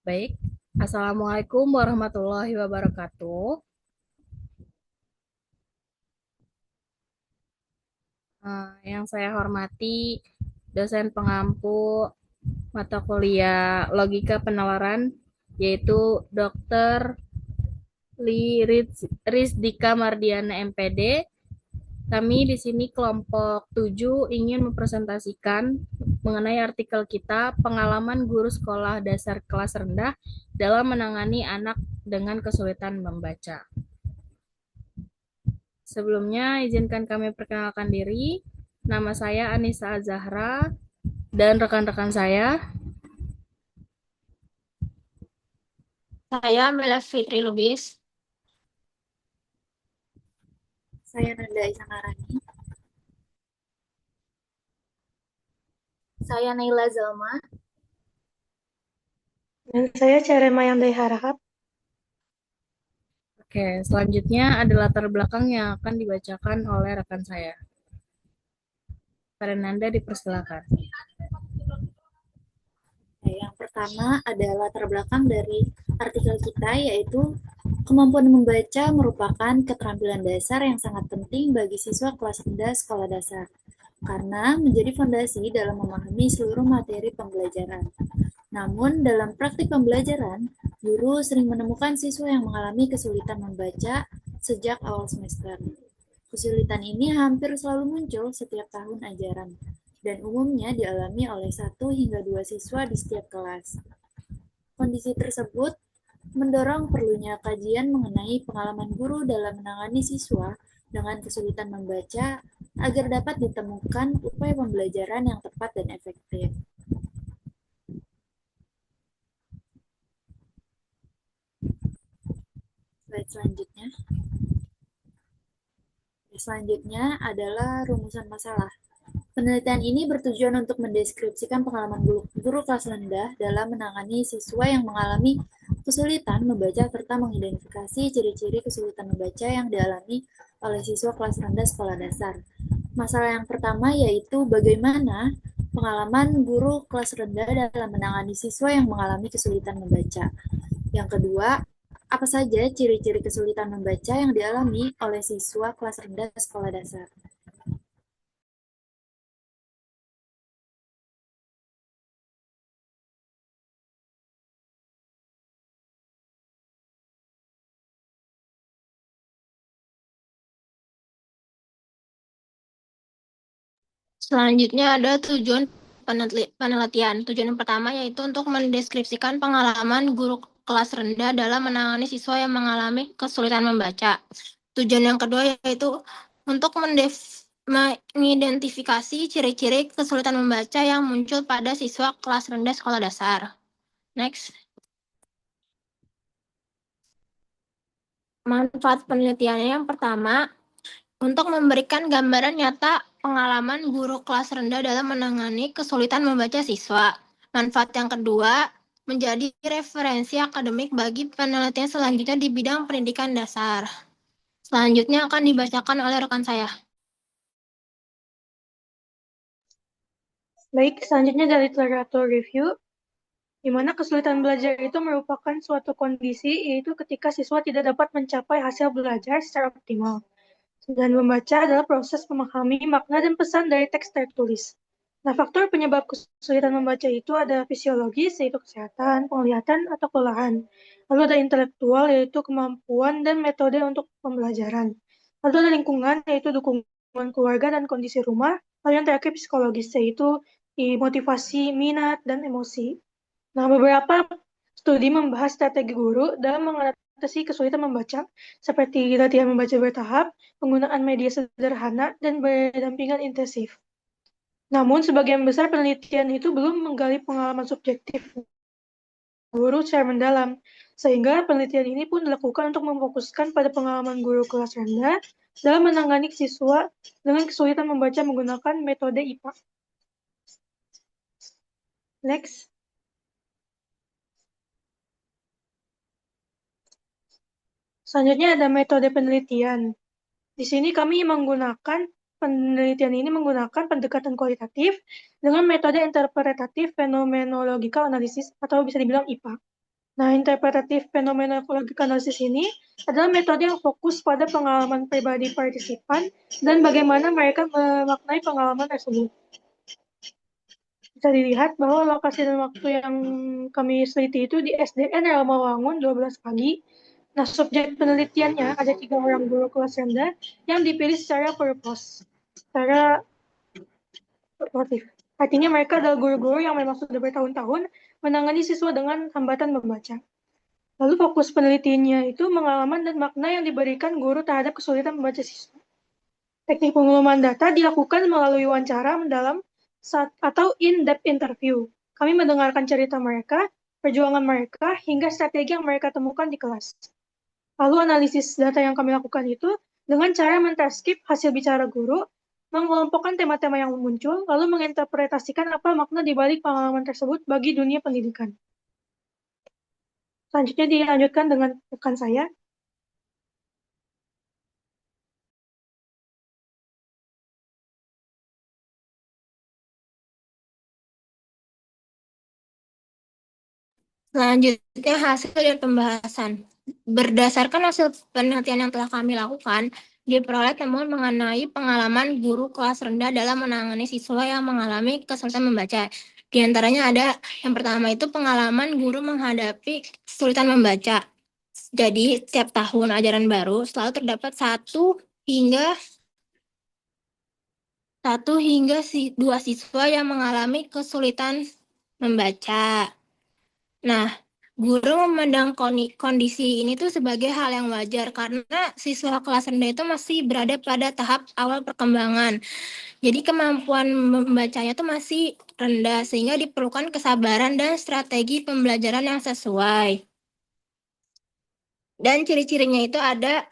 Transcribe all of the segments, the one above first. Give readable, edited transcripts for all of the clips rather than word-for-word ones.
Baik, Assalamualaikum warahmatullahi wabarakatuh. Yang saya hormati dosen pengampu mata kuliah Logika Penalaran, yaitu Dr. Rizdika Mardiana MPD. Kami di sini kelompok 7 ingin mempresentasikan mengenai artikel kita pengalaman guru sekolah dasar kelas rendah dalam menangani anak dengan kesulitan membaca. Sebelumnya, izinkan kami perkenalkan diri. Nama saya Anissa Azahra dan rekan-rekan saya. Saya Mela Fitri Lubis. Saya Nanda Isakarani. Saya Naila Zalma. Dan saya Carema Yandai Harahap. Oke, selanjutnya ada latar belakang yang akan dibacakan oleh rekan saya. Nanda dipersilakan. Yang pertama ada latar belakang dari artikel kita, yaitu kemampuan membaca merupakan keterampilan dasar yang sangat penting bagi siswa kelas rendah sekolah dasar, karena menjadi fondasi dalam memahami seluruh materi pembelajaran. Namun, dalam praktik pembelajaran, guru sering menemukan siswa yang mengalami kesulitan membaca sejak awal semester. Kesulitan ini hampir selalu muncul setiap tahun ajaran, dan umumnya dialami oleh 1 hingga 2 siswa di setiap kelas. Kondisi tersebut mendorong perlunya kajian mengenai pengalaman guru dalam menangani siswa dengan kesulitan membaca agar dapat ditemukan upaya pembelajaran yang tepat dan efektif. Slide selanjutnya adalah rumusan masalah. Penelitian ini bertujuan untuk mendeskripsikan pengalaman guru kelas rendah dalam menangani siswa yang mengalami kesulitan membaca serta mengidentifikasi ciri-ciri kesulitan membaca yang dialami oleh siswa kelas rendah sekolah dasar. Masalah yang pertama yaitu bagaimana pengalaman guru kelas rendah dalam menangani siswa yang mengalami kesulitan membaca. Yang kedua, apa saja ciri-ciri kesulitan membaca yang dialami oleh siswa kelas rendah sekolah dasar? Selanjutnya ada tujuan penelitian. Tujuan yang pertama yaitu untuk mendeskripsikan pengalaman guru kelas rendah dalam menangani siswa yang mengalami kesulitan membaca. Tujuan yang kedua yaitu untuk mengidentifikasi ciri-ciri kesulitan membaca yang muncul pada siswa kelas rendah sekolah dasar. Next. Manfaat penelitiannya yang pertama, untuk memberikan gambaran nyata pengalaman guru kelas rendah dalam menangani kesulitan membaca siswa. Manfaat yang kedua, menjadi referensi akademik bagi penelitian selanjutnya di bidang pendidikan dasar. Selanjutnya akan dibacakan oleh rekan saya. Baik, selanjutnya dari literatur review, di mana kesulitan belajar itu merupakan suatu kondisi, yaitu ketika siswa tidak dapat mencapai hasil belajar secara optimal. Dan membaca adalah proses memahami makna dan pesan dari teks tertulis. Nah, faktor penyebab kesulitan membaca itu ada fisiologis, yaitu kesehatan, penglihatan, atau kelelahan. Lalu ada intelektual, yaitu kemampuan dan metode untuk pembelajaran. Lalu ada lingkungan, yaitu dukungan keluarga dan kondisi rumah. Lalu yang terakhir psikologis, yaitu motivasi, minat, dan emosi. Nah, beberapa studi membahas strategi guru dalam mengatasi kesulitan membaca, seperti latihan membaca bertahap, penggunaan media sederhana, dan berdampingan intensif. Namun, sebagian besar penelitian itu belum menggali pengalaman subjektif guru secara mendalam, sehingga penelitian ini pun dilakukan untuk memfokuskan pada pengalaman guru kelas rendah dalam menangani siswa dengan kesulitan membaca menggunakan metode IPA. Next. Selanjutnya ada metode penelitian. Di sini kami penelitian ini menggunakan pendekatan kualitatif dengan metode interpretatif phenomenological analysis atau bisa dibilang IPA. Nah, interpretatif phenomenological analysis ini adalah metode yang fokus pada pengalaman pribadi partisipan dan bagaimana mereka memaknai pengalaman tersebut. Bisa dilihat bahwa lokasi dan waktu yang kami seliti itu di SDN Rawamangun 12 pagi. Nah, subjek penelitiannya ada 3 orang guru kelas rendah yang dipilih secara purposive. Artinya mereka adalah guru-guru yang memang sudah bertahun-tahun menangani siswa dengan hambatan membaca. Lalu fokus penelitiannya itu pengalaman dan makna yang diberikan guru terhadap kesulitan membaca siswa. Teknik pengumuman data dilakukan melalui wawancara mendalam atau in-depth interview. Kami mendengarkan cerita mereka, perjuangan mereka, hingga strategi yang mereka temukan di kelas. Lalu analisis data yang kami lakukan itu dengan cara mentranskrip hasil bicara guru, mengelompokkan tema-tema yang muncul, lalu menginterpretasikan apa makna di balik pengalaman tersebut bagi dunia pendidikan. Selanjutnya dilanjutkan dengan rekan saya. Selanjutnya hasil dan pembahasan. Berdasarkan hasil penelitian yang telah kami lakukan, diperoleh temuan mengenai pengalaman guru kelas rendah dalam menangani siswa yang mengalami kesulitan membaca. Di antaranya ada yang pertama itu pengalaman guru menghadapi kesulitan membaca. Jadi setiap tahun ajaran baru selalu terdapat satu hingga 2 siswa yang mengalami kesulitan membaca. Nah, guru memandang kondisi ini tuh sebagai hal yang wajar karena siswa kelas rendah itu masih berada pada tahap awal perkembangan. Jadi kemampuan membacanya tuh masih rendah sehingga diperlukan kesabaran dan strategi pembelajaran yang sesuai. Dan ciri-cirinya itu ada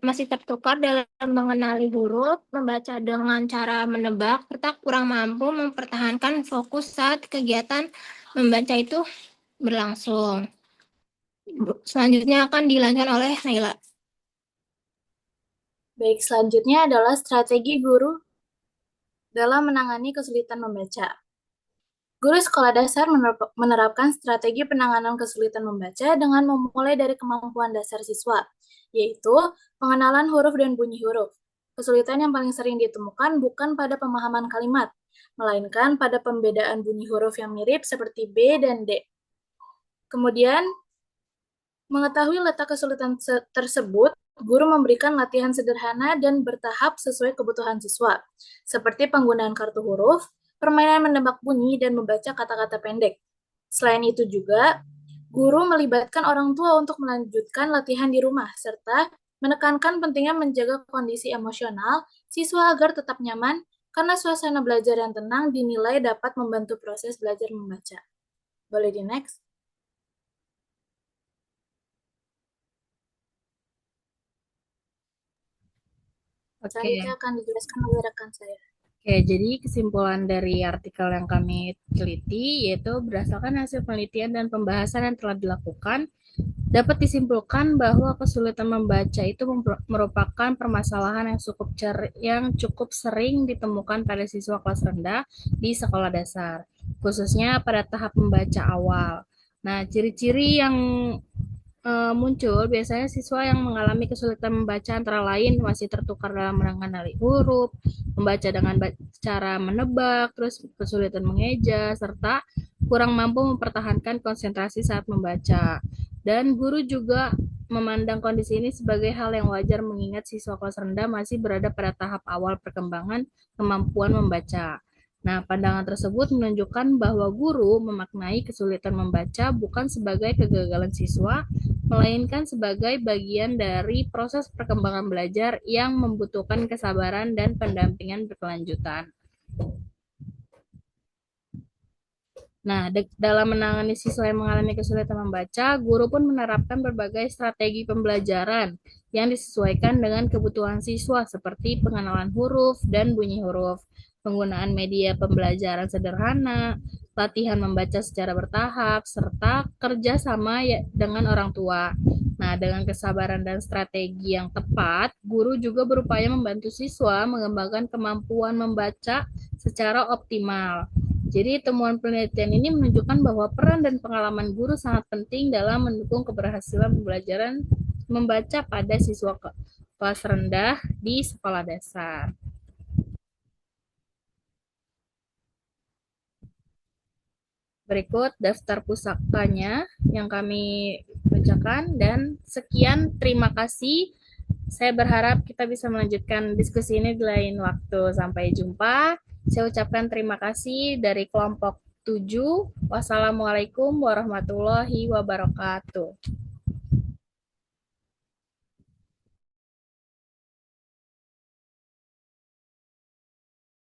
masih tertukar dalam mengenali huruf, membaca dengan cara menebak, serta kurang mampu mempertahankan fokus saat kegiatan membaca itu berlangsung. Selanjutnya akan dilanjutkan oleh Naila. Baik, selanjutnya adalah strategi guru dalam menangani kesulitan membaca. Guru sekolah dasar menerapkan strategi penanganan kesulitan membaca dengan memulai dari kemampuan dasar siswa, yaitu pengenalan huruf dan bunyi huruf. Kesulitan yang paling sering ditemukan bukan pada pemahaman kalimat, melainkan pada pembedaan bunyi huruf yang mirip seperti B dan D. Kemudian, mengetahui letak kesulitan tersebut, guru memberikan latihan sederhana dan bertahap sesuai kebutuhan siswa, seperti penggunaan kartu huruf, permainan menebak bunyi, dan membaca kata-kata pendek. Selain itu juga, guru melibatkan orang tua untuk melanjutkan latihan di rumah, serta menekankan pentingnya menjaga kondisi emosional siswa agar tetap nyaman, karena suasana belajar yang tenang dinilai dapat membantu proses belajar membaca. Boleh di next? Selanjutnya akan dijelaskan oleh rekan saya. Oke, jadi kesimpulan dari artikel yang kami teliti yaitu berdasarkan hasil penelitian dan pembahasan yang telah dilakukan, dapat disimpulkan bahwa kesulitan membaca itu merupakan permasalahan yang cukup sering ditemukan pada siswa kelas rendah di sekolah dasar, khususnya pada tahap membaca awal. Nah, ciri-ciri yang muncul biasanya siswa yang mengalami kesulitan membaca antara lain masih tertukar dalam mengenali huruf, membaca dengan cara menebak, terus kesulitan mengeja, serta kurang mampu mempertahankan konsentrasi saat membaca. Dan guru juga memandang kondisi ini sebagai hal yang wajar mengingat siswa kelas rendah masih berada pada tahap awal perkembangan kemampuan membaca. Nah, pandangan tersebut menunjukkan bahwa guru memaknai kesulitan membaca bukan sebagai kegagalan siswa, melainkan sebagai bagian dari proses perkembangan belajar yang membutuhkan kesabaran dan pendampingan berkelanjutan. Nah, dalam menangani siswa yang mengalami kesulitan membaca, guru pun menerapkan berbagai strategi pembelajaran yang disesuaikan dengan kebutuhan siswa seperti pengenalan huruf dan bunyi huruf, penggunaan media pembelajaran sederhana, latihan membaca secara bertahap, serta kerjasama dengan orang tua. Nah, dengan kesabaran dan strategi yang tepat, guru juga berupaya membantu siswa mengembangkan kemampuan membaca secara optimal. Jadi temuan penelitian ini menunjukkan bahwa peran dan pengalaman guru sangat penting dalam mendukung keberhasilan pembelajaran membaca pada siswa kelas rendah di sekolah dasar. Berikut daftar pusakanya yang kami bacakan, dan sekian, terima kasih. Saya berharap kita bisa melanjutkan diskusi ini di lain waktu. Sampai jumpa. Saya ucapkan terima kasih dari kelompok 7. Wassalamualaikum warahmatullahi wabarakatuh.